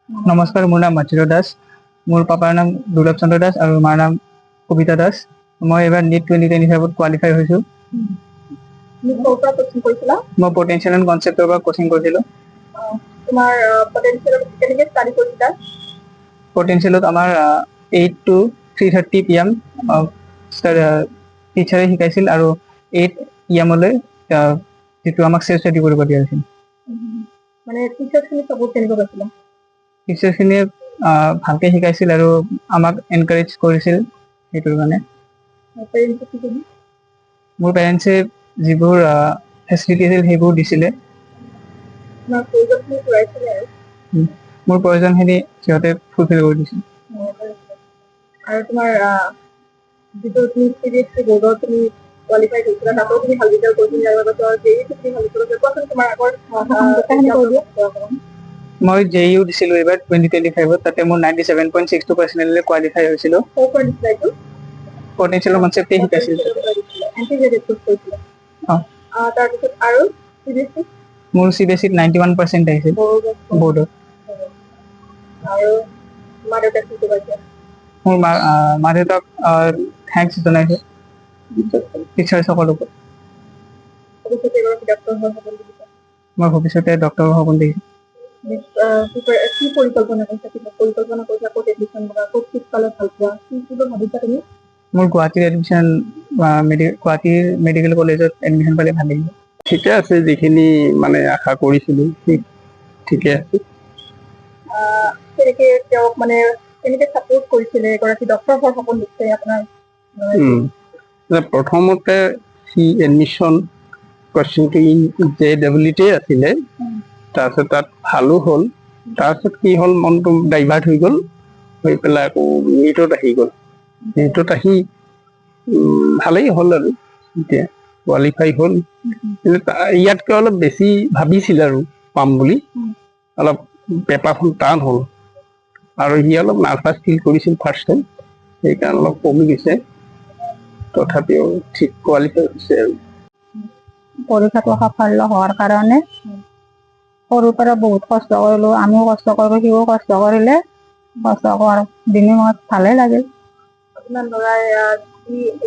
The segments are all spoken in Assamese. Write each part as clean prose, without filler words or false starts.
নমস্কাৰ, মোৰ নাম মাচিৰ দাস। মোৰ পাপাৰ নাম দুৰ্লভ চন্দ্ৰ দাস আৰু মাৰ নাম কবিতা দাস। মই এবাৰ NEET 2025 কোৱালিফাই হৈছোঁ। মই পটেনচিয়েল এণ্ড কনচেপ্টৰ পৰা কোচিং কৰিছিলোঁ। তোমাৰ পটেনচিয়েলত কেনেকৈ ষ্টাডি কৰিছিলা? পটেনচিয়েলত আমাৰ 8 to 3:30 PM টিচাৰে শিকাইছিল আৰু 8 PM যিটো আমাক চেল্ফ ষ্টাডি কৰিব দিয়া হৈছিল। মানে টিচাৰখিনি চাপৰ্ট কেনেকুৱা পাইছিলা? টিচাৰখিনিয়ে ভালকৈ শিকাইছিল আৰু আমাক এনকাৰেজ কৰিছিল। সেইটোৰ কাৰণে মোৰ পেৰেণ্টছে যিবোৰ ফেচিলিটি আছিল সেইবোৰ দিছিলে। মোৰ প্ৰয়োজনখিনি সিহঁতে ফুলফিল কৰি দিছিল। আৰু তোমাৰ যিটো তুমি CBSE বৰ্ডৰ তুমি কোৱালিফাই কৰিছিলা, তাতো তুমি ভাল ৰিজাল্ট কৰিছিলা আৰু তুমি ভাল কৰিছিলা। কোৱাচোন তোমাৰ আগৰ মই JEU দিছিলোঁ এইবাৰ 2025। তাতে মোৰ 97.62% কোৱালিফাই হৈছিলোঁ। পটেনচিয়েল কনচেপ্টেই শিকাইছিল। তাৰপিছত আৰু CBSE মোৰ CBSE 91% আহিছিল বৰ্ডত। আৰু মা দেউতাক কি কৈছে? মোৰ মা দেউতাক থেংকছ জনাইছোঁ টিচাৰ সকলোকে। মই ভৱিষ্যতে ডক্টৰ হ'ব সপোন দেখিছোঁ। কি পৰিকল্পনা কৰিছা ক'ত এডমিশ্যন ল'বা, ক'ত চিট পালে ভাল পোৱা, কি ভাবিছা তুমি? মোৰ গুৱাহাটীৰ মেডিকেল কলেজত এডমিশ্যন পালে ভাল লাগিব। ঠিকে আছে, যিখিনি মানে আশা কৰিছিলোঁ ঠিকে আছে। কেনেকৈ তেওঁক মানে কেনেকৈ ছাপোৰ্ট কৰিছিলে এগৰাকী ডক্টৰ হোৱাৰ সপোন দেখিছে আপোনাৰ? প্ৰথমতে সি এডমিশ্যন কোৱেশ্যনটো JEE আছিলে। তাৰপিছত তাত ভালো হ'ল। তাৰপিছত কি হ'ল, মনটো ডাইভাৰ্ট হৈ গ'ল, হৈ পেলাই আকৌ NEET-ত আহি গ'ল। NEET-ত আহি ভালেই হ'ল আৰু এতিয়া কোৱালিফাই হ'ল। কিন্তু ইয়াতকৈ অলপ বেছি ভাবিছিল আৰু পাম বুলি। অলপ পেপাৰখন টান হ'ল আৰু সি অলপ নাৰ্ভাছ ফিল কৰিছিল ফাৰ্ষ্ট টাইম, সেইকাৰণে অলপ কমি গৈছে। তথাপিও ঠিক কোৱালিফাই হৈছে আৰু। পৰীক্ষাটো সাফল্য হোৱাৰ কাৰণে সৰুৰ পৰা বহুত কষ্ট কৰিলোঁ, আমিও কষ্ট কৰিলোঁ, সিও কষ্ট কৰিলে। কষ্ট কৰাৰ বিনিময়ত ভালেই লাগিল। আপোনাৰ ল'ৰাই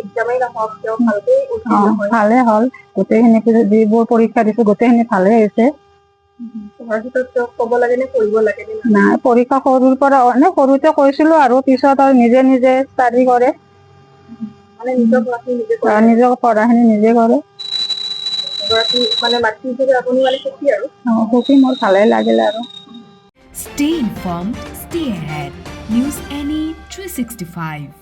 এক্সামেই নহওক তেওঁ ভালেই হ'ল। গোটেইখিনি যিবোৰ পৰীক্ষা দিছোঁ গোটেইখিনি ভালেই হৈছে। ক'ব লাগে নে কৰিব লাগে? নাই, পৰীক্ষা সৰুৰ পৰা সৰুতে কৰিছিলোঁ আৰু পিছত আৰু নিজে নিজে ষ্টাডি কৰে। মানে নিজৰ পঢ়াখিনি নিজে কৰে। মানে মাতৃ হিচাপে আপুনি মানে সুখী আৰু? সুখী, মোৰ ভালেই লাগিলে আৰু। Stay informed, stay ahead. News NE 365.